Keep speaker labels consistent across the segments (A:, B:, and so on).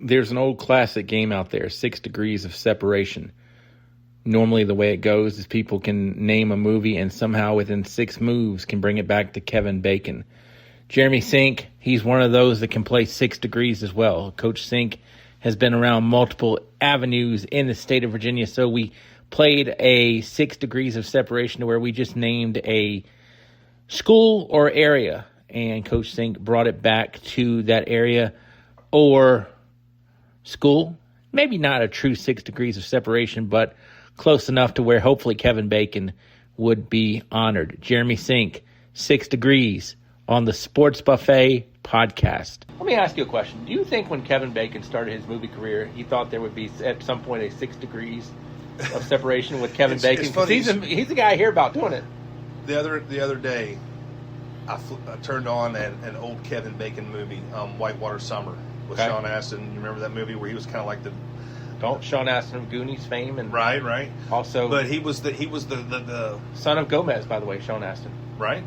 A: There's an old classic game out there, 6 Degrees of Separation. Normally the way it goes is people can name a movie and somehow within 6 moves can bring it back to Kevin Bacon. Jeremy Sink, he's one of those that can play 6 degrees as well. Coach Sink has been around multiple avenues in the state of Virginia, so we played a 6 Degrees of Separation to where we just named a school or area, and Coach Sink brought it back to that area or school. Maybe not a true 6 degrees of separation, but close enough to where hopefully Kevin Bacon would be honored. Jeremy Sink, 6 Degrees on the Sports Buffet podcast. Let me ask you a question. Do you think when Kevin Bacon started his movie career, he thought there would be at some point a 6 degrees of separation with Kevin Bacon? Because he's the guy I hear about doing it.
B: The other day, I turned on an old Kevin Bacon movie, Whitewater Summer, with Sean Astin. You remember that movie where he was kind of like the
A: Sean Astin of Goonies fame, and
B: right.
A: Also,
B: but he was the
A: son of Gomez, by the way, Sean Astin.
B: Right.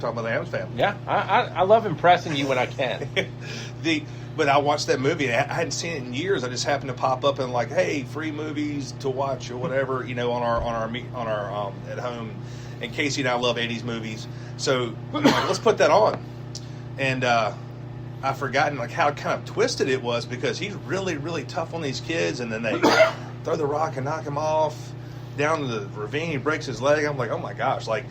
B: Talking about the Adams family.
A: Yeah, I love impressing you when I can.
B: But I watched that movie, and I hadn't seen it in years. I just happened to pop up and like, hey, free movies to watch or whatever, on our at home. And Casey and I love 80s movies, so I'm like, let's put that on. And I've forgotten like how kind of twisted it was, because he's really, really tough on these kids, and then they throw the rock and knock him off down the ravine. He breaks his leg. I'm like, oh my gosh, like.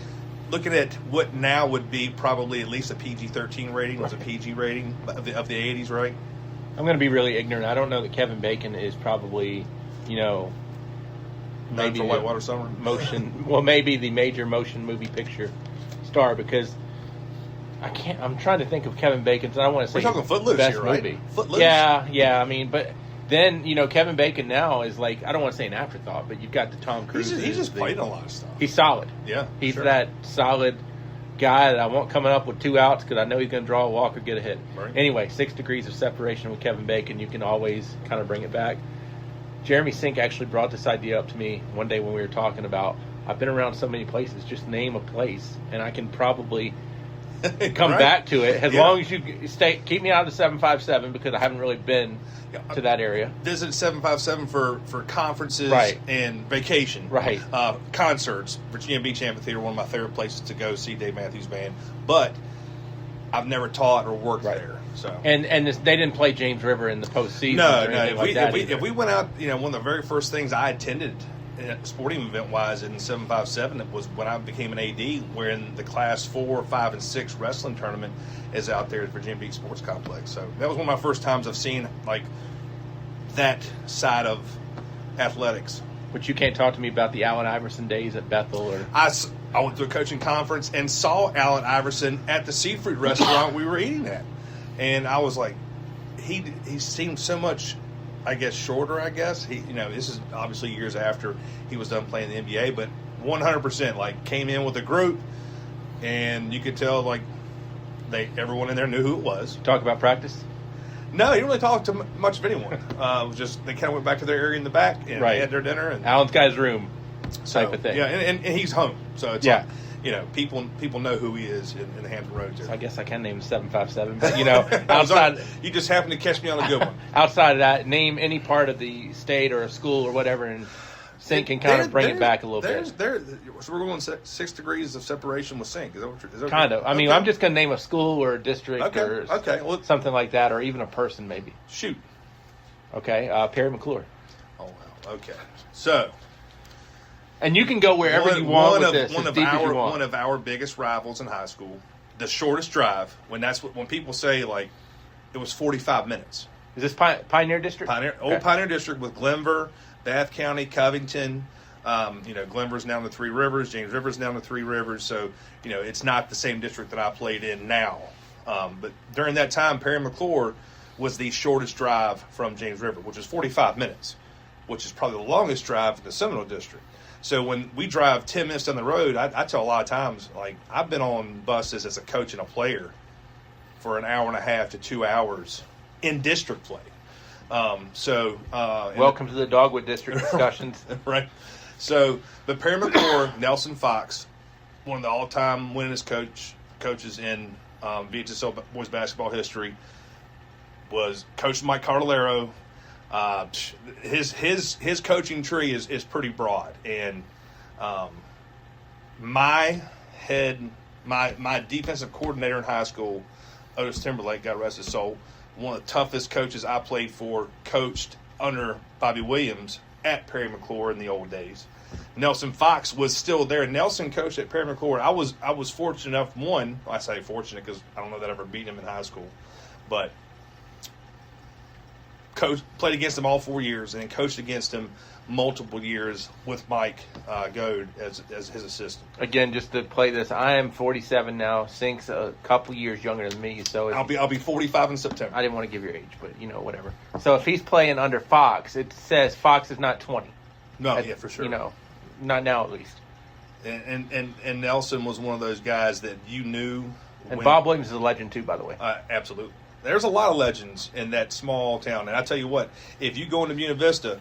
B: Looking at what now would be probably at least a PG-13 rating, was a PG rating of the 80s, right?
A: I'm going to be really ignorant. I don't know that Kevin Bacon is probably,
B: maybe for Whitewater Summer
A: maybe the major motion movie picture star, because I'm trying to think of Kevin Bacon's. I don't want to say
B: we're talking Footloose
A: best
B: here, right?
A: movie.
B: Footloose.
A: Yeah. I mean, but then Kevin Bacon now is like, I don't want to say an afterthought, but you've got the Tom Cruise.
B: He's just played a lot of stuff.
A: He's solid.
B: Yeah,
A: he's
B: sure.
A: that solid guy that I want coming up with 2 outs because I know he's going to draw a walk or get a hit.
B: Right.
A: Anyway, 6 degrees of separation with Kevin Bacon. You can always kind of bring it back. Jeremy Sink actually brought this idea up to me one day when we were talking about, I've been around so many places, just name a place, and I can probably come back to it as long as you keep me out of the 757, because I haven't really been to that area.
B: Visit 757 for conferences and vacation.
A: Right.
B: Concerts. Virginia Beach Amphitheater, one of my favorite places to go see Dave Matthews Band. But I've never taught or worked there. So
A: and they didn't play James River in the postseason.
B: No.
A: If
B: we went out, one of the very first things I attended, sporting event wise, in 757, it was when I became an AD, wherein the Class 4, 5, and 6 wrestling tournament is out there at Virginia Beach Sports Complex. So that was one of my first times I've seen like that side of athletics.
A: But you can't talk to me about the Allen Iverson days at Bethel, or
B: I went to a coaching conference and saw Allen Iverson at the seafood restaurant we were eating at, and I was like, he seemed so much, I guess, shorter. I guess this is obviously years after he was done playing the NBA, but 100% like came in with a group, and you could tell like everyone in there knew who it was.
A: Talk about practice.
B: No, he didn't really talk to much of anyone. Just they kind of went back to their area in the back and they had their dinner. And
A: Allen's guy's room type of thing.
B: Yeah, and he's home. So it's like, people know who he is in the Hampton Roads.
A: So I guess I can name 757. But, outside...
B: you just happened to catch me on a good one.
A: Outside of that, name any part of the state or a school or whatever, and Sink can kind of bring it back a little bit.
B: So we're going 6 degrees of separation with Sink. Is that
A: kind of. I mean, I'm just going to name a school or a district or
B: well,
A: something like that, or even a person maybe.
B: Shoot.
A: Okay, Perry McClure.
B: Oh, wow. Okay. So.
A: And you can go wherever you want with this, as deep as you want.
B: One of our biggest rivals in high school, the shortest drive, when people say, like, it was 45 minutes.
A: Is this Pioneer District?
B: Pioneer District with Glenver, Bath County, Covington. Glenver's now in the Three Rivers. James River's now in the Three Rivers. So, it's not the same district that I played in now. But during that time, Perry McClure was the shortest drive from James River, which is 45 minutes, which is probably the longest drive in the Seminole District. So when we drive 10 minutes down the road, I tell a lot of times, like, I've been on buses as a coach and a player for an hour and a half to 2 hours in district play.
A: Welcome to the Dogwood District discussions.
B: Right. So, but Perry McClure, Nelson Fox, one of the all-time winningest coaches in VHSL boys basketball history, was Coach Mike Cardellaro. His coaching tree is pretty broad, and my defensive coordinator in high school, Otis Timberlake, God rest his soul, one of the toughest coaches I played for, coached under Bobby Williams at Perry McClure in the old days. Nelson Fox was still there. Nelson coached at Perry McClure. I was fortunate enough. I say fortunate because I don't know that I ever beat him in high school, but played against him all 4 years and then coached against him multiple years with Mike Goad as his assistant.
A: Again, just to play this, I am 47 now. Sink's a couple years younger than me, so
B: I'll be 45 in September.
A: I didn't want to give your age, but whatever. So if he's playing under Fox, it says Fox is not 20.
B: No, yeah, for sure.
A: Not now at least.
B: And Nelson was one of those guys that you knew.
A: And Bob Williams is a legend too, by the way.
B: Absolutely. There's a lot of legends in that small town. And I tell you what, if you go into Buena Vista,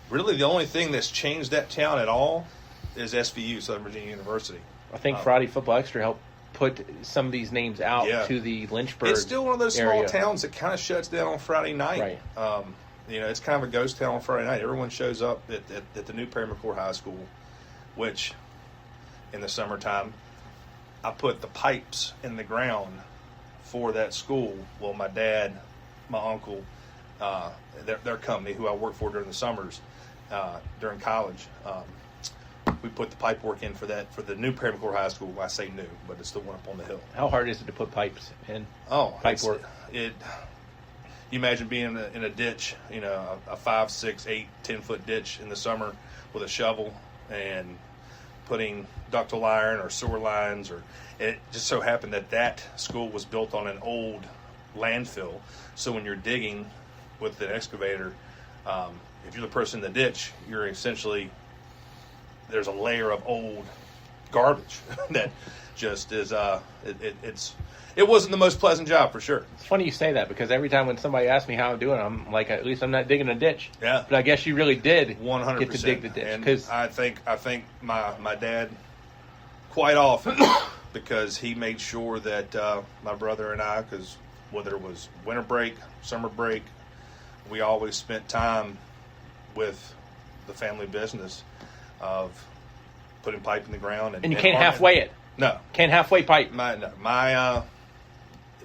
B: really the only thing that's changed that town at all is SVU, Southern Virginia University.
A: I think Friday Football Extra helped put some of these names out to the Lynchburg
B: It's still one of those
A: area.
B: small towns that kind of shuts down on Friday night.
A: Right.
B: It's kind of a ghost town on Friday night. Everyone shows up at the new Perry McClure High School, which in the summertime, I put the pipes in the ground for that school. Well, my dad, my uncle, their company, who I worked for during the summers, during college, we put the pipe work in for the new Perry McClure High School. I say new, but it's the one up on the hill.
A: How hard is it to put pipes in?
B: Pipe work. You imagine being in a ditch, a 5, 6, 8, 10-foot ditch in the summer with a shovel and putting ductile iron or sewer lines. It just so happened that school was built on an old landfill. So when you're digging with an excavator, if you're the person in the ditch, you're essentially, there's a layer of old garbage that just is, it wasn't the most pleasant job for sure.
A: It's funny you say that because every time when somebody asks me how I'm doing, I'm like, at least I'm not digging a ditch.
B: Yeah.
A: But I guess you really did
B: 100%
A: get to dig the ditch.
B: And I think my dad quite often, because he made sure that my brother and I, because whether it was winter break, summer break, we always spent time with the family business of putting pipe in the ground.
A: And you can't halfway it.
B: No.
A: Can't halfway pipe.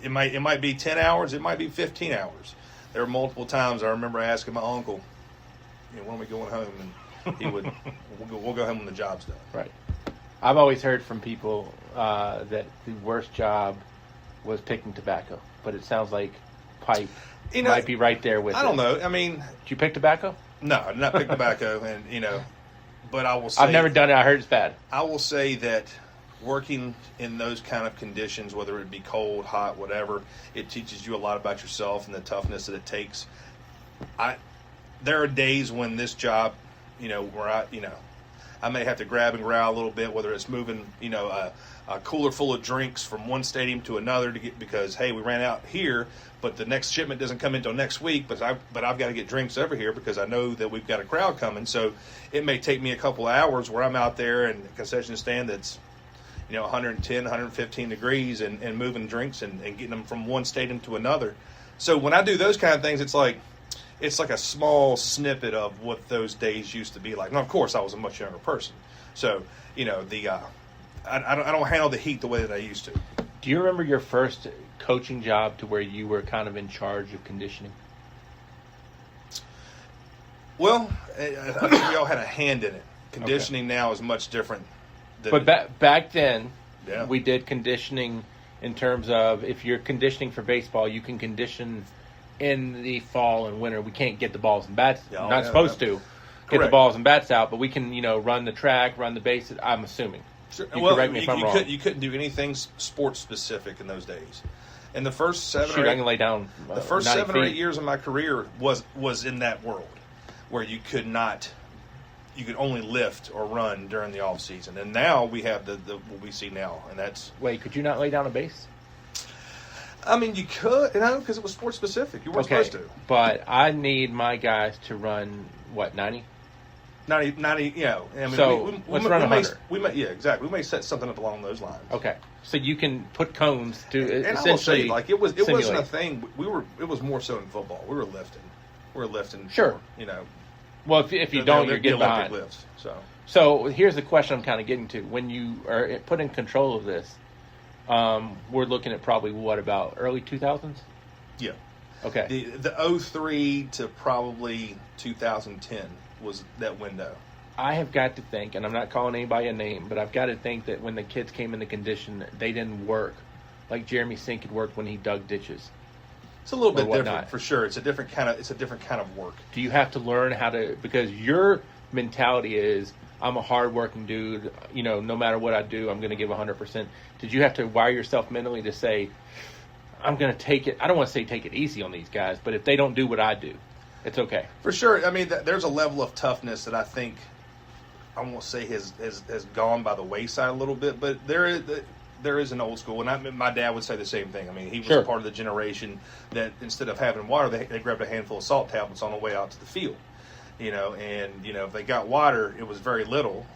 B: It might be 10 hours, it might be 15 hours. There were multiple times I remember asking my uncle, when are we going home? And he would, we'll go home when the job's done.
A: Right. I've always heard from people that the worst job was picking tobacco, but it sounds like pipe might be right there with it.
B: I don't know. I mean,
A: did you pick tobacco?
B: No, I did not pick tobacco, and but I will say
A: I've never done it. I heard it's bad.
B: I will say that working in those kind of conditions, whether it be cold, hot, whatever, it teaches you a lot about yourself and the toughness that it takes. There are days when this job, where I may have to grab and growl a little bit, whether it's moving, a cooler full of drinks from one stadium to another because, hey, we ran out here, but the next shipment doesn't come until next week, but I've got to get drinks over here because I know that we've got a crowd coming. So it may take me a couple of hours where I'm out there in a concession stand that's 110, 115 degrees and moving drinks and getting them from one stadium to another. So when I do those kind of things, it's like a small snippet of what those days used to be like. Now, of course, I was a much younger person. So, I don't handle the heat the way that I used to.
A: Do you remember your first coaching job to where you were kind of in charge of conditioning?
B: Well, I think we all had a hand in it. Conditioning now is much different.
A: But back then, we did conditioning in terms of if you're conditioning for baseball, you can condition in the fall and winter. We can't get the balls and bats. Not supposed to get the balls and bats out, but we can, run the track, run the bases. I'm assuming.
B: Sure.
A: Correct me if I'm wrong.
B: You couldn't do anything sports specific in those days. And the first
A: I can lay down.
B: The first 7 or 8 years of my career was in that world where you could only lift or run during the off season. And now we have the what we see now, and that's.
A: Wait, could you not lay down a base?
B: I mean, you could, because it was sports specific. You weren't supposed to.
A: But I need my guys to run 90.
B: not you know. I mean,
A: So let's run 100.
B: Yeah, exactly. We may set something up along those lines.
A: Okay, so you can put cones to
B: And
A: essentially
B: I will say, like it wasn't
A: simulate.
B: a thing. It was more so in football. We were lifting.
A: Sure.
B: For, you know.
A: Well, if you don't, you're getting
B: Olympic
A: behind.
B: lifts.
A: So here's the question I'm kind of getting to. When you are put in control of this, we're looking at probably what, about early 2000s?
B: Yeah.
A: Okay.
B: The 03 to probably 2010 was that window.
A: I have got to think, and I'm not calling anybody a name, but I've got to think that when the kids came into condition, they didn't work like Jeremy Sink had worked when he dug ditches.
B: It's a little bit
A: whatnot.
B: different for sure. It's a different kind of work.
A: Do you have to learn how to, because your mentality is, I'm a hardworking dude, you know, no matter what I do, I'm going to give 100%. Did you have to wire yourself mentally to say, I'm going to take it, I don't want to say take it easy on these guys, but if they don't do what I do, it's okay?
B: For sure. I mean, there's a level of toughness that I think, I won't say has gone by the wayside a little bit, but there is an old school, and my dad would say the same thing. I mean, he was
A: Sure.
B: part of the generation that instead of having water, they grabbed a handful of salt tablets on the way out to the field. You know, and you know if they got water, it was very little.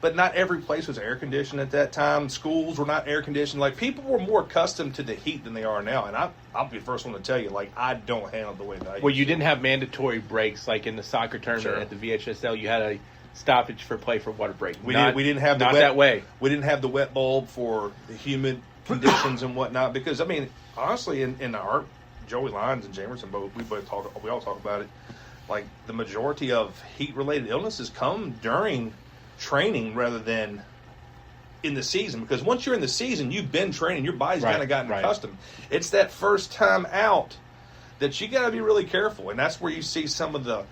B: But not every place was air conditioned at that time. Schools were not air conditioned. Like people were more accustomed to the heat than they are now. And I'll be the first one to tell you, like I don't handle it the way that I used
A: Well, you
B: to.
A: didn't have mandatory breaks like in the soccer tournament
B: Sure.
A: at the VHSL. You had a stoppage for play for water break.
B: We didn't have the
A: not
B: wet,
A: that way.
B: We didn't have the wet bulb for the humid conditions and whatnot. Because I mean, honestly, in our Joey Lyons and Jamerson we all talk about it. Like the majority of heat-related illnesses come during training rather than in the season. Because once you're in the season, you've been training. Your body's kind of gotten accustomed. It's that first time out that you got to be really careful, and that's where you see some of the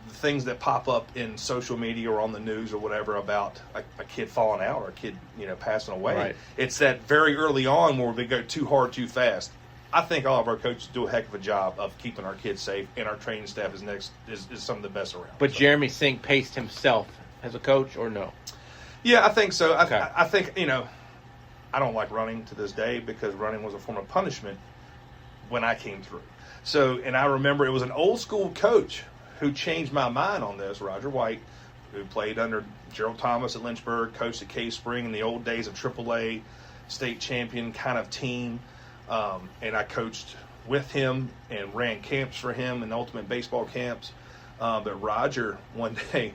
B: things that pop up in social media or on the news or whatever about a kid falling out or a kid passing away.
A: Right.
B: It's that very early on where we go too hard, too fast. I think all of our coaches do a heck of a job of keeping our kids safe, and our training staff is some of the best around.
A: But
B: so.
A: Jeremy Sink paced himself as a coach, or no?
B: Yeah, I think so.
A: Okay.
B: I think, I don't like running to this day because running was a form of punishment when I came through. So, and I remember it was an old school coach who changed my mind on this, Roger White, who played under Gerald Thomas at Lynchburg, coached at Cave Spring in the old days of AAA, state champion kind of team. And I coached with him and ran camps for him and ultimate baseball camps. But Roger, one day,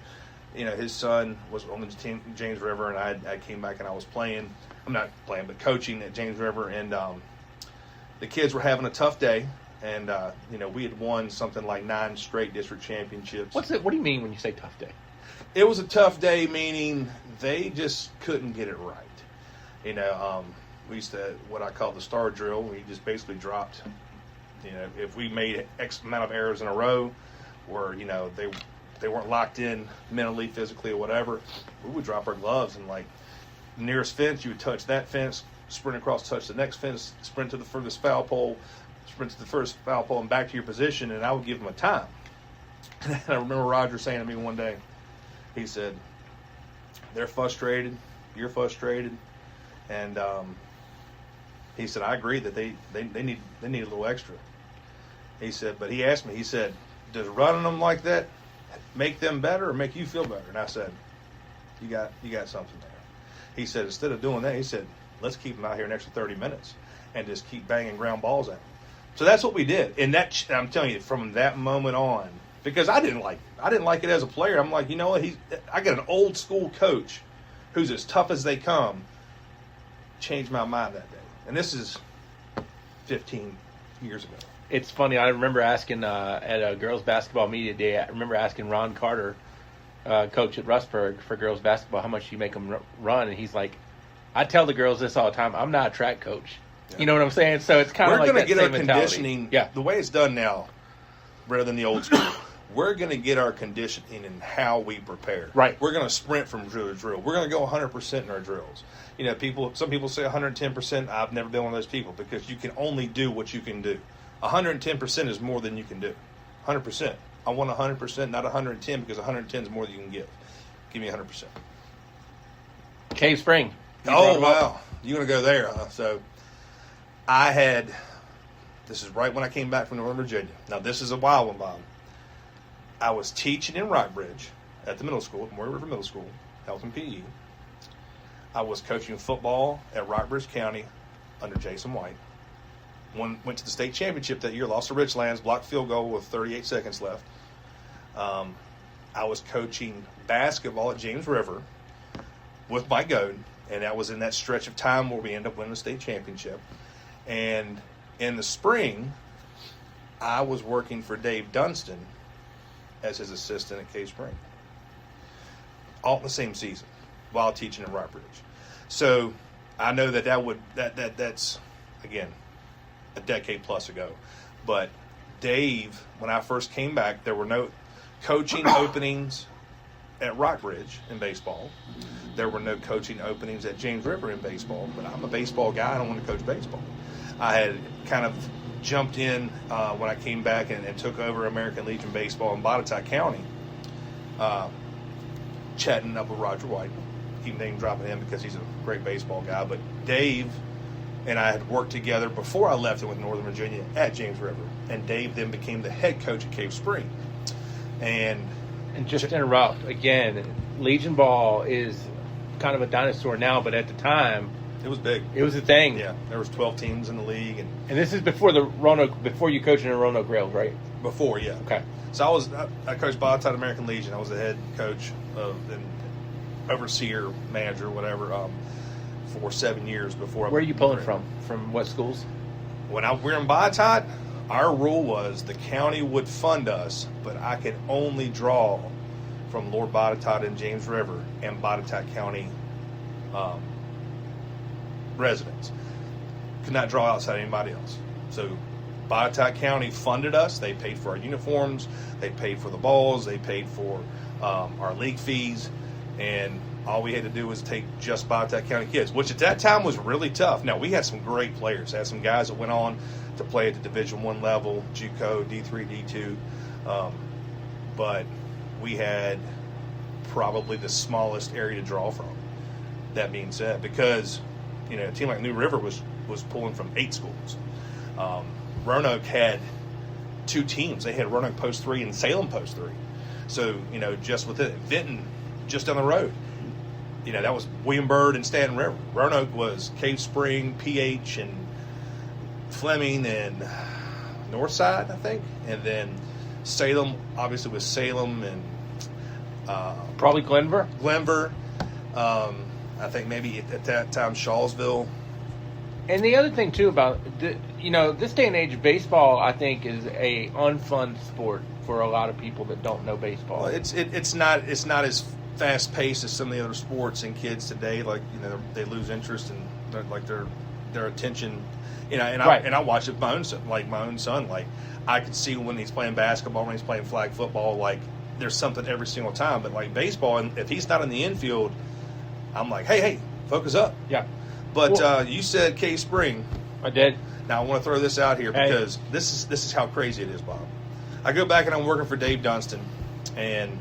B: his son was on the team, James River, and I came back and I was playing. I'm not playing, but coaching at James River. And the kids were having a tough day. And, we had won something like 9 straight district championships.
A: What do you mean when you say tough day?
B: It was a tough day, meaning they just couldn't get it right. We used to, what I call the star drill, we just basically dropped, if we made X amount of errors in a row, or, they weren't locked in mentally, physically, or whatever, we would drop our gloves and, like, the nearest fence, you would touch that fence, sprint across, touch the next fence, sprint to the furthest foul pole, sprint to the first foul pole, and back to your position, and I would give them a time. And I remember Roger saying to me one day, he said, they're frustrated, you're frustrated, and he said, I agree that they need a little extra. He said, but he asked me, he said, does running them like that make them better or make you feel better? And I said, you got something there. He said, instead of doing that, he said, let's keep them out here an extra 30 minutes and just keep banging ground balls at them. So that's what we did. And that, I'm telling you, from that moment on, because I didn't like it as a player. I'm like, you know what? I got an old school coach who's as tough as they come. Changed my mind that day. And this is 15 years ago.
A: It's funny. I remember asking at a girls' basketball media day, I remember asking Ron Carter, coach at Rustburg for girls' basketball, how much do you make them run? And he's like, I tell the girls this all the time, I'm not a track coach. Yeah. You know what I'm saying? So it's kind of like that same mentality. We're going to get our conditioning, the way it's done now, rather than the old school. We're going to get our conditioning in how we prepare. Right.
B: We're going to sprint from drill to drill. We're going to go 100% in our drills. Some people say 110%. I've never been one of those people because you can only do what you can do. 110% is more than you can do. 100%. I want 100%, not 110, because 110 is more than you can give. Give me 100%.
A: Cave Spring.
B: Oh, wow. You're going to go there, huh? So this is right when I came back from Northern Virginia. Now, this is a wild one, Bob. I was teaching in Rockbridge at the middle school, at Moore River Middle School, health and PE. I was coaching football at Rockbridge County under Jason White. Went to the state championship that year, lost to Richlands, blocked field goal with 38 seconds left. I was coaching basketball at James River with Mike Godin, and that was in that stretch of time where we ended up winning the state championship. And in the spring, I was working for Dave Dunstan as his assistant at Cave Spring, all in the same season, while teaching in Rockbridge. So I know that's again a decade plus ago. But Dave, when I first came back, there were no coaching openings at Rockbridge in baseball. There were no coaching openings at James River in baseball. But I'm a baseball guy. I don't want to coach baseball. I had kind of jumped in when I came back and took over American Legion baseball in Botetourt County, chatting up with Roger White. Keep name dropping him because he's a great baseball guy. But Dave and I had worked together before I left and went to Northern Virginia at James River. And Dave then became the head coach at Cave Spring. And
A: just to interrupt, again, Legion Ball is kind of a dinosaur now, but at the time,
B: it was big.
A: It was a thing.
B: Yeah, there was 12 teams in the league.
A: And this is before before you coached in Roanoke Rails, right?
B: Before, yeah.
A: Okay.
B: So I coached Botetourt American Legion. I was the head coach and overseer, manager, whatever, for 7 years before.
A: Where are you pulling from? From what schools?
B: When we were in Botetourt, our rule was the county would fund us, but I could only draw from Lord Botetourt and James River and Botetourt County residents. Could not draw outside anybody else. So Botetourt County funded us. They paid for our uniforms. They paid for the balls. They paid for our league fees. And all we had to do was take just Botetourt County kids, which at that time was really tough. Now, we had some great players. Had some guys that went on to play at the Division I level, JUCO, D3, D2. But we had probably the smallest area to draw from. That being said, because a team like New River was pulling from 8 schools. Roanoke had 2 teams. They had Roanoke Post 3 and Salem Post 3. So, just with it, Vinton, just down the road. That was William Byrd and Stanton River. Roanoke was Cave Spring, PH, and Fleming, and Northside, I think. And then Salem, obviously, was Salem and
A: probably Glenver.
B: I think maybe at that time Shawsville.
A: And the other thing too about this day and age, baseball I think is a unfun sport for a lot of people that don't know baseball.
B: Well, it's not as fast paced as some of the other sports, and kids today they lose interest and their attention.
A: Right.
B: I watch it with my own son. Like I could see when he's playing basketball, when he's playing flag football, like there's something every single time. But like baseball, and if he's not in the infield, I'm like, hey, focus up.
A: Yeah.
B: But you said Cave Spring.
A: I did.
B: Now I want to throw this out here because this is how crazy it is, Bob. I go back and I'm working for Dave Dunstan, and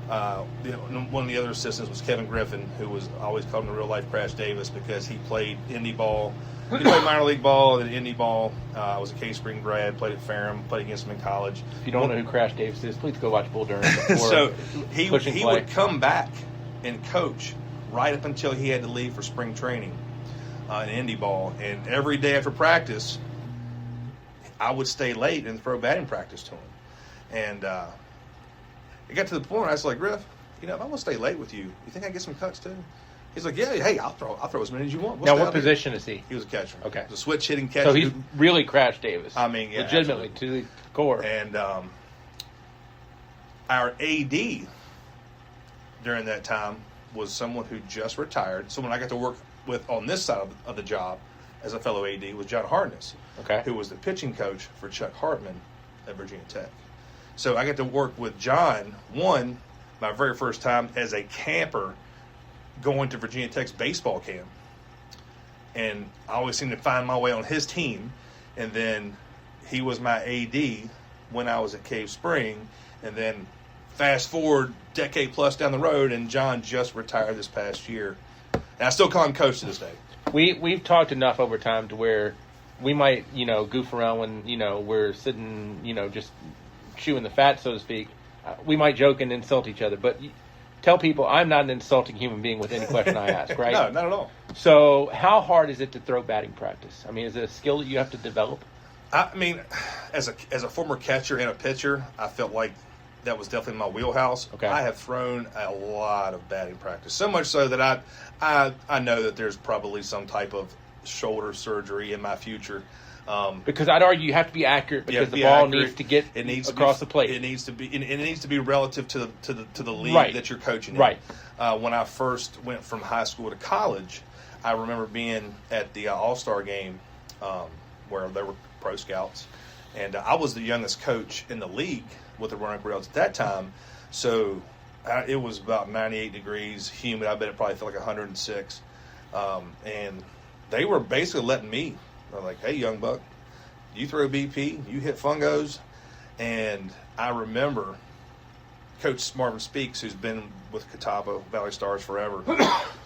B: one of the other assistants was Kevin Griffin, who was always called him the real life Crash Davis because he played indie ball. He played minor league ball and indie ball. I was a Cave Spring grad, played at Ferrum, played against him in college.
A: If you don't know who Crash Davis is, please go watch Bull Durham.
B: So he would come back and coach right up until he had to leave for spring training in indie ball. And every day after practice, I would stay late and throw batting practice to him. And it got to the point where I was like, Griff, if I'm going to stay late with you, you think I get some cuts too? He's like, yeah, hey, I'll throw as many as you want.
A: Now, what position is he?
B: He was a catcher.
A: Okay.
B: He was a switch hitting catcher.
A: So he's really Crash Davis.
B: I mean, yeah,
A: legitimately
B: absolutely.
A: To the core.
B: And our AD during that time was someone who just retired. Someone I got to work with on this side of the job as a fellow AD was John Harness, who was the pitching coach for Chuck Hartman at Virginia Tech. So I got to work with John, my very first time as a camper going to Virginia Tech's baseball camp. And I always seemed to find my way on his team. And then he was my AD when I was at Cave Spring. And then fast forward decade plus down the road, and John just retired this past year. And I still call him coach to this day.
A: We've talked enough over time to where we might, goof around when, we're sitting, just chewing the fat, so to speak. we might joke and insult each other, but tell people I'm not an insulting human being with any question I ask, right?
B: No, not at all.
A: So how hard is it to throw batting practice? I mean, is it a skill that you have to develop?
B: I mean, as a former catcher and a pitcher, I felt like that was definitely my wheelhouse.
A: Okay.
B: I have thrown a lot of batting practice, so much so that I know that there's probably some type of shoulder surgery in my future.
A: Because I'd argue you have to be accurate because the ball needs to get across the plate.
B: It needs to be relative to the league
A: Right.
B: that you're coaching in.
A: Right.
B: When I first went from high school to college, I remember being at the All-Star game where there were pro scouts, and I was the youngest coach in the league with the Roanoke Rails at that time. So it was about 98 degrees, humid. I bet it probably felt like 106, and they were basically letting me. They're like, hey, young buck, you throw BP, you hit fungos. And I remember Coach Marvin Speaks, who's been with Catawba Valley Stars forever,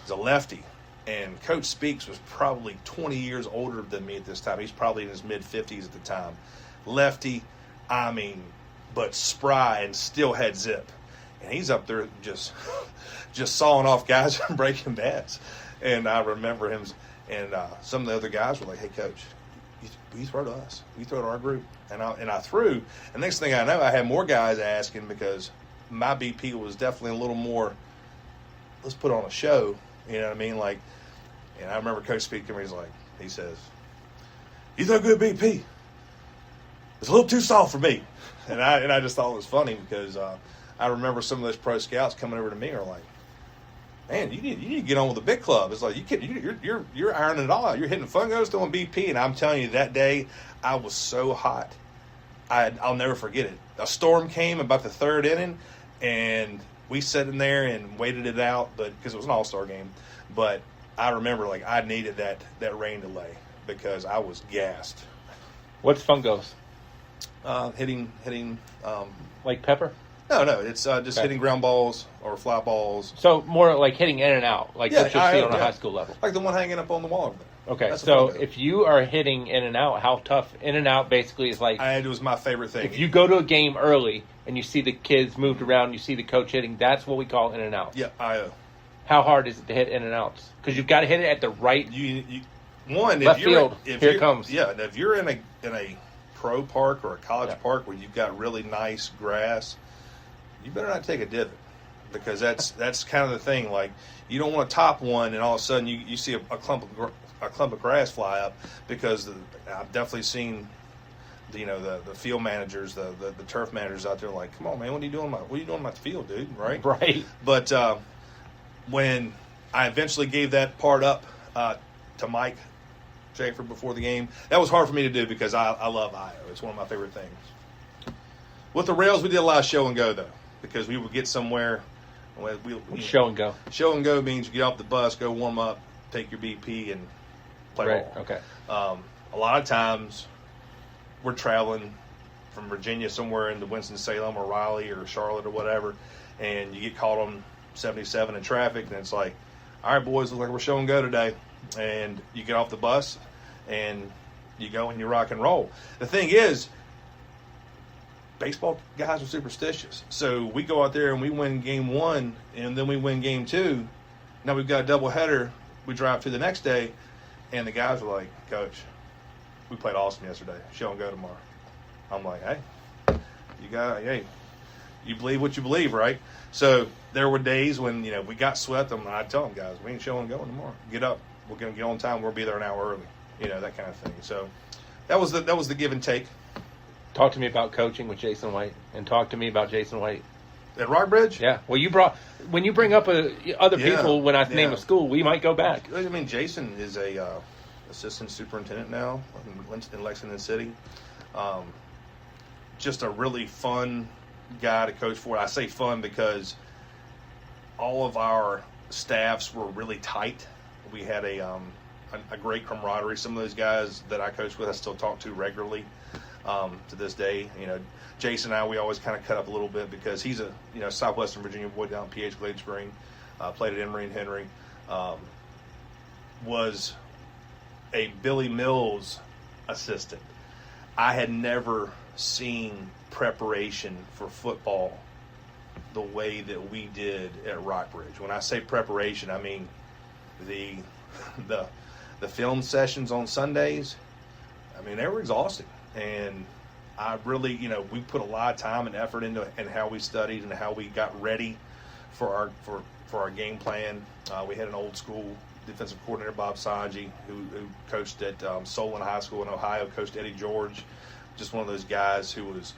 B: is a lefty. And Coach Speaks was probably 20 years older than me at this time. He's probably in his mid-50s at the time. Lefty, I mean, but spry and still had zip. And he's up there just sawing off guys and breaking bats. And I remember him, and some of the other guys were like, hey, Coach, you throw to us. You throw to our group. And I threw. And next thing I know, I had more guys asking because my BP was definitely a little more, let's put on a show. You know what I mean? Like, and I remember Coach speaking to me, he says, you throw good BP. It's a little too soft for me. And I just thought it was funny because I remember some of those pro scouts coming over to me and are like, man, you need to get on with the big club. It's like you're ironing it all out. You're hitting fungos, throwing BP, and I'm telling you, that day I was so hot. I'll never forget it. A storm came about the third inning, and we sat in there and waited it out, but because it was an all-star game. But I remember I needed that rain delay because I was gassed.
A: What's fungos?
B: Hitting.
A: Like pepper?
B: No, it's just hitting ground balls or fly balls.
A: So more like hitting in and out, like what you'll see on a high school level.
B: Like the one hanging up on the wall over there.
A: Okay,
B: That's
A: so if you are hitting in and out, how tough? In and out basically is like...
B: It was my favorite thing.
A: If you go to a game early and you see the kids moved around, you see the coach hitting, that's what we call in and out.
B: Yeah,
A: How hard is it to hit in and outs? Because you've got to hit it at the right
B: left
A: field. Here it comes.
B: Yeah, and if you're in a pro park or a college park where you've got really nice grass, you better not take a divot because that's kind of the thing. Like, you don't want to top one and all of a sudden you see a clump of grass fly up because I've definitely seen the field managers, the turf managers out there like, come on, man, what are you doing on my field, dude? Right.
A: Right.
B: But when I eventually gave that part up to Mike Schaefer before the game, that was hard for me to do because I love Io. It's one of my favorite things. With the Rails, we did a lot of show and go though, because we would get somewhere.
A: Show and go.
B: Show and go means you get off the bus, go warm up, take your BP, and play ball.
A: Okay.
B: A lot of times we're traveling from Virginia somewhere into Winston-Salem or Raleigh or Charlotte or whatever, and you get caught on 77 in traffic, and it's like, all right, boys, looks like we're show and go today. And you get off the bus, and you go and you rock and roll. The thing is, baseball guys are superstitious. So we go out there and we win game one, and then we win game two. Now we've got a doubleheader. We drive to the next day, and the guys are like, Coach, we played awesome yesterday. Show and go tomorrow. I'm like, hey, you believe what you believe, right? So there were days when we got swept, and I tell them, guys, we ain't show and going tomorrow. Get up. We're going to get on time. We'll be there an hour early. That kind of thing. So that was the give and take.
A: Talk to me about coaching with Jason White, and talk to me about Jason White
B: at Rockbridge.
A: Yeah. Well, when you bring up other people when I name a school, we might go back.
B: I mean, Jason is a assistant superintendent now in Lexington City. Just a really fun guy to coach for. I say fun because all of our staffs were really tight. We had a great camaraderie. Some of those guys that I coached with, I still talk to regularly to this day. Jason and I, we always kind of cut up a little bit because he's a Southwestern Virginia boy down PH Glades Green, played at Emory and Henry, was a Billy Mills assistant. I had never seen preparation for football the way that we did at Rockbridge. When I say preparation, I mean the film sessions on Sundays. I mean, they were exhausting, and I really, we put a lot of time and effort into and how we studied and how we got ready for our game plan. We had an old school defensive coordinator, Bob Sanji, who coached at Solon High School in Ohio, coached Eddie George, just one of those guys who was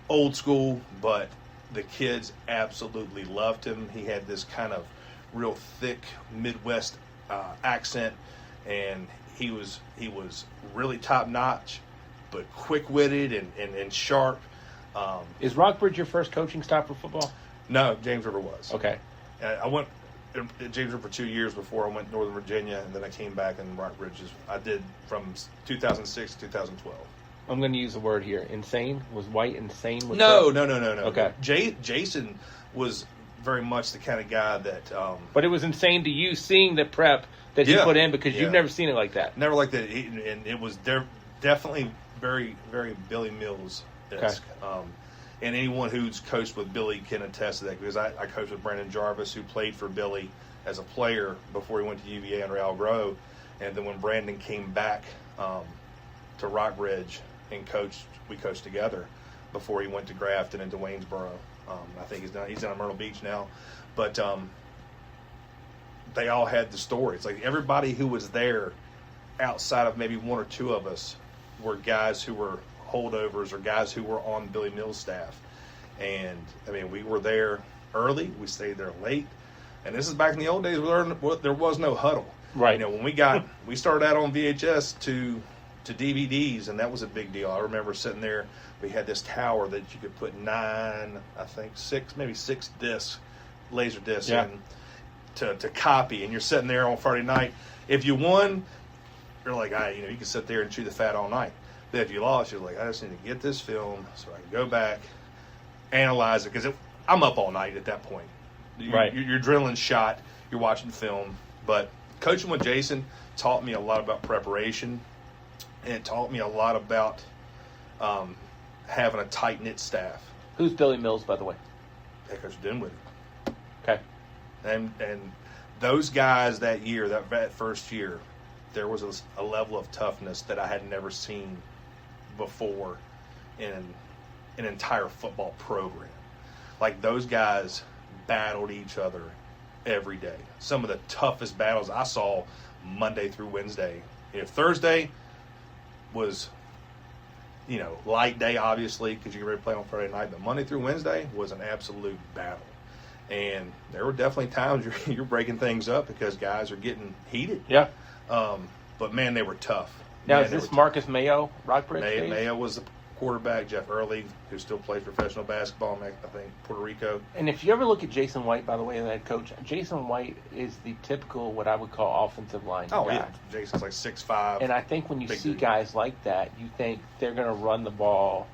B: old school, but the kids absolutely loved him. He had this kind of real thick Midwest accent, and he was really top notch, but quick witted and sharp.
A: Is Rockbridge your first coaching stop for football?
B: No, James River was.
A: Okay.
B: I went at James River for 2 years before I went to Northern Virginia, and then I came back, and Rockbridge I did from 2006 to 2012.
A: I'm going to use a word here. Insane? Was White insane? With
B: No.
A: Okay.
B: Jason was very much the kind of guy that...
A: but it was insane to you seeing the prep that he put in because you've never seen it like that.
B: Never like that. And it was definitely very, very Billy Mills-esque.
A: Okay.
B: And anyone who's coached with Billy can attest to that, because I coached with Brandon Jarvis, who played for Billy as a player before he went to UVA under Al Grove. And then when Brandon came back to Rockbridge and we coached together before he went to Grafton and to Waynesboro. I think he's down in Myrtle Beach now. But they all had the story. It's like everybody who was there outside of maybe one or two of us were guys who were holdovers or guys who were on Billy Mills' staff. And, I mean, we were there early. We stayed there late. And this is back in the old days where there was no huddle.
A: Right.
B: When we started out on VHS to DVDs, and that was a big deal. I remember sitting there. We had this tower that you could put six discs, laser discs in to copy. And you're sitting there on Friday night. If you won, you're like, you can sit there and chew the fat all night. But if you lost, you're like, I just need to get this film so I can go back, analyze it, because I'm up all night at that point. Your adrenaline's shot. You're watching film. But coaching with Jason taught me a lot about preparation, and it taught me a lot about having a tight-knit staff.
A: Who's Billy Mills, by the way?
B: Head coach Dinwiddie.
A: Okay.
B: And those guys that year, that first year, there was a level of toughness that I had never seen before in an entire football program. Like, those guys battled each other every day. Some of the toughest battles I saw Monday through Wednesday. Thursday was, light day, obviously, because you get ready to play on Friday night. But Monday through Wednesday was an absolute battle. And there were definitely times you're breaking things up because guys are getting heated.
A: Yeah.
B: But, man, they were tough.
A: Now, is this Marcus Mayo, Rockbridge?
B: Mayo was the quarterback. Jeff Early, who still plays professional basketball in, I think, Puerto Rico.
A: And if you ever look at Jason White, by the way, the head coach, Jason White is the typical, what I would call, offensive line guy.
B: Yeah. Jason's like 6'5".
A: And I think when you see guys like that, you think they're going to run the ball,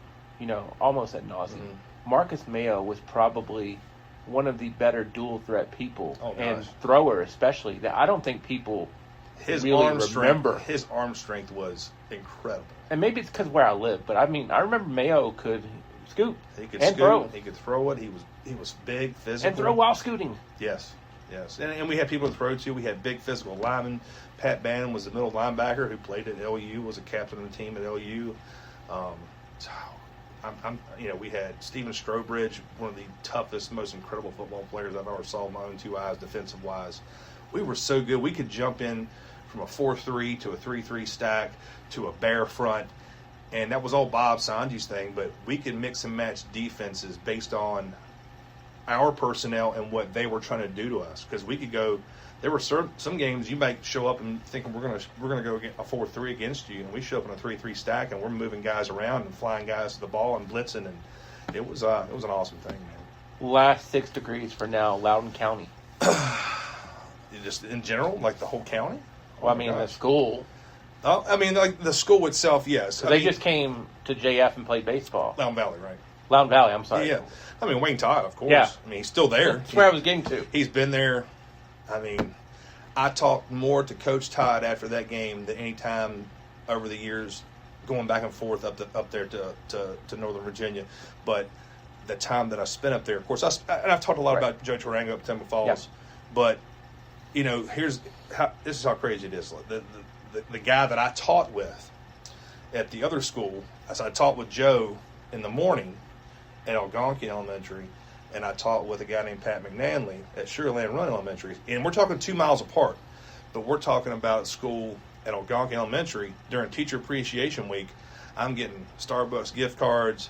A: almost ad nauseum. Mm-hmm. Marcus Mayo was probably one of the better dual threat people, and thrower especially, that I don't think people remember.
B: His arm strength was incredible.
A: And maybe it's because where I live, but I remember Mayo could scoot.
B: He could
A: and
B: scoot.
A: Throw.
B: He could throw it. He was big, physical.
A: And throw while scooting.
B: Yes. And we had people to throw to. We had big physical linemen. Pat Bannon was the middle linebacker who played at LU, was a captain of the team at LU. We had Steven Strobridge, one of the toughest, most incredible football players I've ever saw with my own two eyes, defensive-wise. We were so good. We could jump in from a 4-3 to a 3-3 stack to a bear front, and that was all Bob Sanji's thing, but we could mix and match defenses based on our personnel and what they were trying to do to us, because we could go – there were some games you might show up and thinking we're gonna go get a 4-3 against you, and we show up in a 3-3 stack and we're moving guys around and flying guys to the ball and blitzing, and it was an awesome thing, man.
A: Last 6 degrees for now, Loudoun County.
B: Just in general, like the whole county.
A: Well, the school.
B: Oh, like the school itself, yes.
A: They just came to JF and played baseball.
B: Loudoun Valley, right?
A: Loudoun Valley, I'm sorry.
B: Yeah. Wayne Todd, of course.
A: Yeah.
B: He's still there.
A: That's where I was getting to.
B: He's been there. I talked more to Coach Todd after that game than any time over the years, going back and forth up there to Northern Virginia. But the time that I spent up there. Of course, and I've talked a lot about Joe Tarango at Potomac Falls, but this is how crazy it is. The guy that I taught with at the other school, as I taught with Joe in the morning at Algonquin Elementary, and I taught with a guy named Pat McNanley at Sugarland Run Elementary, and we're talking 2 miles apart, but we're talking about school at Algonquin Elementary during Teacher Appreciation Week. I'm getting Starbucks gift cards.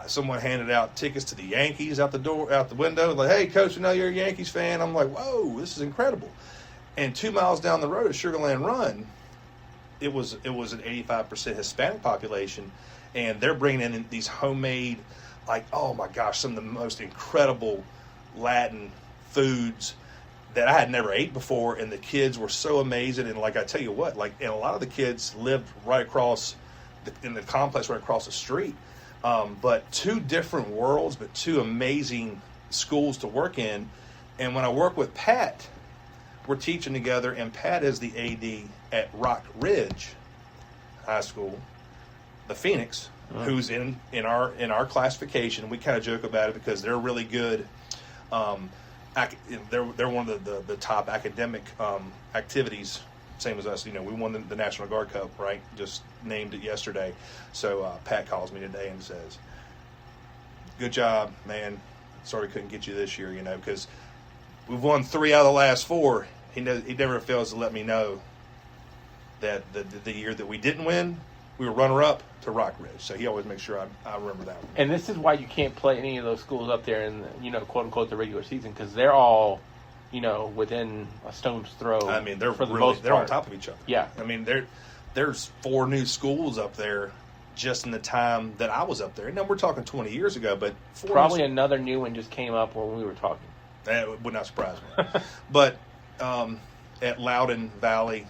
B: Someone handed out tickets to the Yankees out the window. Like, hey, coach, I know you're a Yankees fan. I'm like, whoa, this is incredible. And 2 miles down the road at Sugarland Run, it was an 85% Hispanic population, and they're bringing in these homemade, like, oh my gosh, some of the most incredible Latin foods that I had never ate before, and the kids were so amazing. And like I tell you what, and a lot of the kids lived right across in the complex right across the street. But 2 different worlds, but 2 amazing schools to work in. And when I work with Pat, we're teaching together, and Pat is the AD at Rock Ridge High School, the Phoenix, who's in our classification. We kind of joke about it because they're really good. They're one of the top academic activities. Same as us, we won the National Guard Cup, right? Just named it yesterday. So Pat calls me today and says, "Good job, man. Sorry we couldn't get you this year, because we've won 3 out of the last 4. He never fails to let me know that the year that we didn't win, we were runner-up to Rock Ridge. So he always makes sure I remember that one.
A: And this is why you can't play any of those schools up there in, quote-unquote, the regular season, because they're all – within a stone's throw.
B: I mean, they're
A: they're
B: on top of each other.
A: Yeah.
B: I mean, there's 4 new schools up there just in the time that I was up there. Now, we're talking 20 years ago, but
A: probably another new one just came up when we were talking.
B: That would not surprise me. But at Loudoun Valley,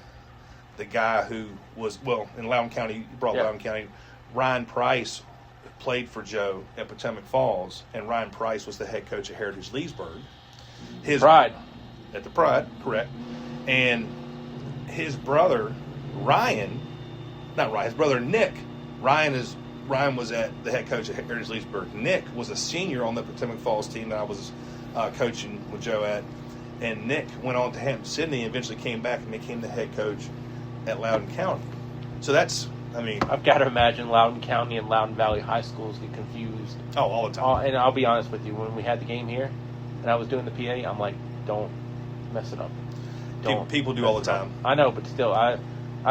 B: the guy who was, in Loudoun County, Loudoun County, Ryan Price played for Joe at Potomac Falls, and Ryan Price was the head coach at Heritage Leesburg.
A: Pride.
B: At the Pride, correct. And his brother, his brother Nick, Ryan was at the head coach at Heritage Leesburg. Nick was a senior on the Potomac Falls team that I was coaching with Joe at. And Nick went on to Hampton-Sydney and eventually came back and became the head coach at Loudoun County. So I've
A: got to imagine Loudoun County and Loudoun Valley high schools get confused.
B: Oh, all the time.
A: And I'll be honest with you, when we had the game here and I was doing the PA, I'm like, don't mess it up.
B: People do all the time.
A: I know, but still, I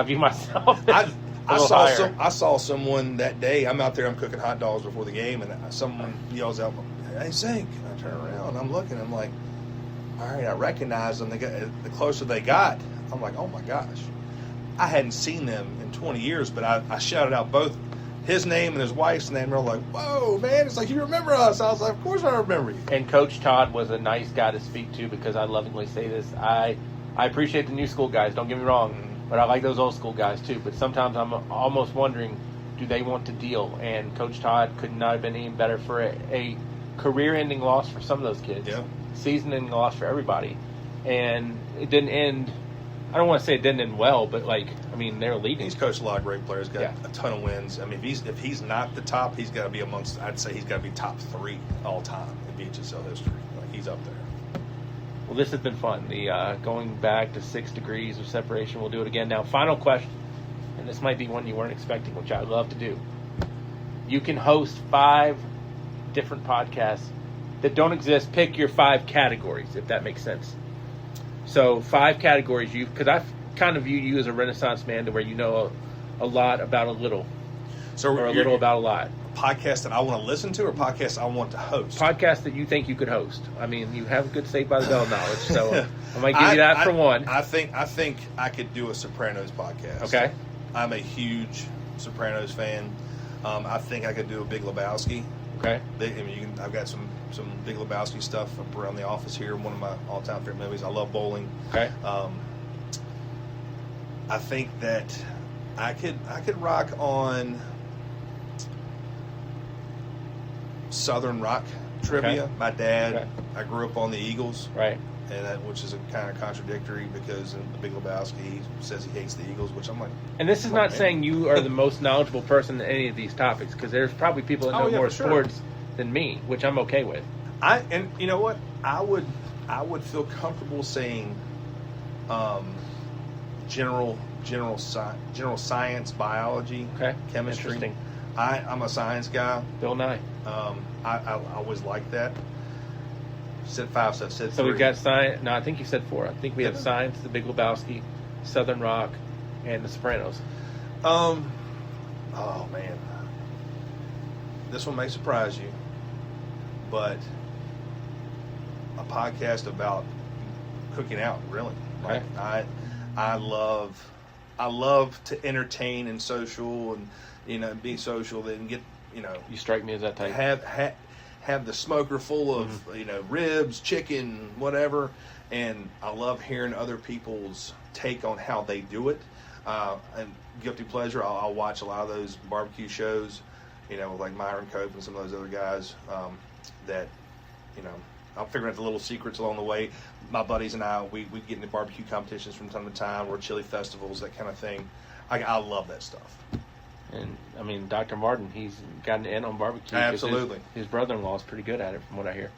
A: view myself as
B: I saw someone that day. I'm out there. I'm cooking hot dogs before the game, and someone yells out, "Hey, Zink!" And I turn around. And I'm looking. I'm like, all right, I recognize them. The closer they got, I'm like, oh my gosh, I hadn't seen them in 20 years. But I shouted out both his name and his wife's name. They're like, whoa, man! It's like, you remember us? I was like, of course I remember you.
A: And Coach Todd was a nice guy to speak to, because I lovingly say this. I appreciate the new school guys. Don't get me wrong. But I like those old school guys too. But sometimes I'm almost wondering, do they want to deal? And Coach Todd could not have been any better for a career-ending loss for some of those kids.
B: Yeah.
A: Season-ending loss for everybody. And it didn't end, I don't want to say it didn't end well, but they're leading.
B: He's coached a lot of great players, got a ton of wins. I mean, if he's not the top, he's got to be I'd say he's got to be top 3 all time in BHSL history. He's up there.
A: Well, this has been fun. The going back to 6 degrees of separation. We'll do it again. Now, final question, and this might be one you weren't expecting, which I'd love to do. You can host 5 different podcasts that don't exist. Pick your 5 categories, if that makes sense. So 5 categories, because I kind of view you as a Renaissance man, to where you know a lot about a little, or a little about a lot.
B: Podcast that I want to listen to, or podcast I want to host?
A: Podcast that you think you could host. I mean, you have good Saved by the Bell knowledge, so I might give you that for one.
B: I think I could do a Sopranos podcast.
A: Okay.
B: I'm a huge Sopranos fan. I think I could do a Big Lebowski.
A: Okay.
B: I've got some Big Lebowski stuff up around the office here. One of my all-time favorite movies. I love bowling.
A: Okay.
B: I think that I could rock on Southern rock trivia.
A: Okay.
B: My dad, I grew up on the Eagles,
A: right,
B: and which is a kind of contradictory, because in the Big Lebowski he says he hates the Eagles, which I'm like.
A: And this is not saying you are the most knowledgeable person in any of these topics, because there's probably people that know more sports than me, which I'm okay with.
B: And you know what? I would feel comfortable saying general science, biology, chemistry.
A: Interesting.
B: I'm a science guy.
A: Bill Nye.
B: I always like that. Said 5, so I've said 3.
A: So we've got science. No, I think you said 4. I think we have Science, The Big Lebowski, Southern Rock, and The Sopranos.
B: Oh man, this one may surprise you, but a podcast about cooking out. Really, like I love to entertain and social and be social and get
A: You strike me as that type.
B: Have the smoker full of ribs, chicken, whatever, and I love hearing other people's take on how they do it. And guilty pleasure, I'll watch a lot of those barbecue shows, like Myron Cope and some of those other guys that I'm figuring out the little secrets along the way. My buddies and I, we get into barbecue competitions from time to time, or chili festivals, that kind of thing. I love that stuff.
A: And Dr. Martin, he's gotten in on barbecue.
B: Absolutely.
A: His brother-in-law is pretty good at it, from what I hear.